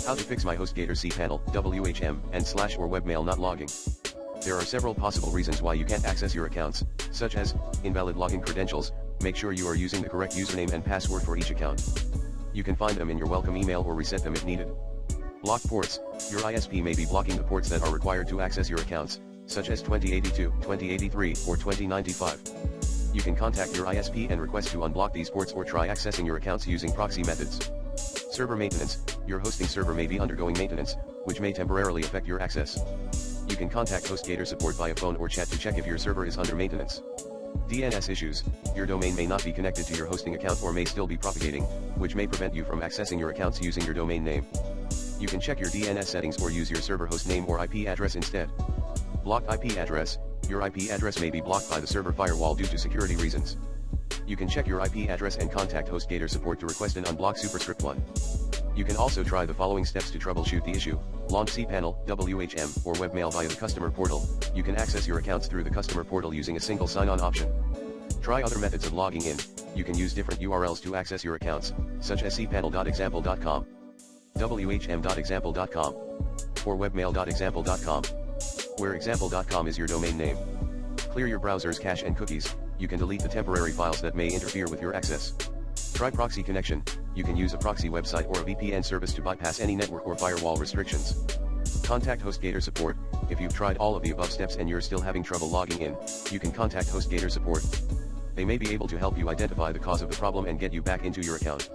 How to fix My HostGator cPanel, WHM, and / or Webmail not logging. There are several possible reasons why you can't access your accounts, such as invalid login credentials. Make sure you are using the correct username and password for each account. You can find them in your welcome email or reset them if needed. Blocked ports. Your ISP may be blocking the ports that are required to access your accounts, such as 2082, 2083, or 2095. You can contact your ISP and request to unblock these ports or try accessing your accounts using proxy methods. Server maintenance. Your hosting server may be undergoing maintenance, which may temporarily affect your access. You can contact HostGator support via phone or chat to check if your server is under maintenance. DNS issues. Your domain may not be connected to your hosting account or may still be propagating, which may prevent you from accessing your accounts using your domain name. You can check your DNS settings or use your server host name or IP address instead. Blocked IP address. Your IP address may be blocked by the server firewall due to security reasons. You can check your IP address and contact HostGator support to request an unblock superscript 1. You can also try the following steps to troubleshoot the issue. Launch cPanel, WHM, or Webmail via the Customer Portal. You can access your accounts through the Customer Portal using a single sign-on option. Try other methods of logging in. You can use different URLs to access your accounts, such as cpanel.example.com, whm.example.com, or webmail.example.com, where example.com is your domain name. Clear your browser's cache and cookies. You can delete the temporary files that may interfere with your access. Try proxy connection. You can use a proxy website or a VPN service to bypass any network or firewall restrictions. Contact HostGator support. If you've tried all of the above steps and you're still having trouble logging in, you can contact HostGator support. They may be able to help you identify the cause of the problem and get you back into your account.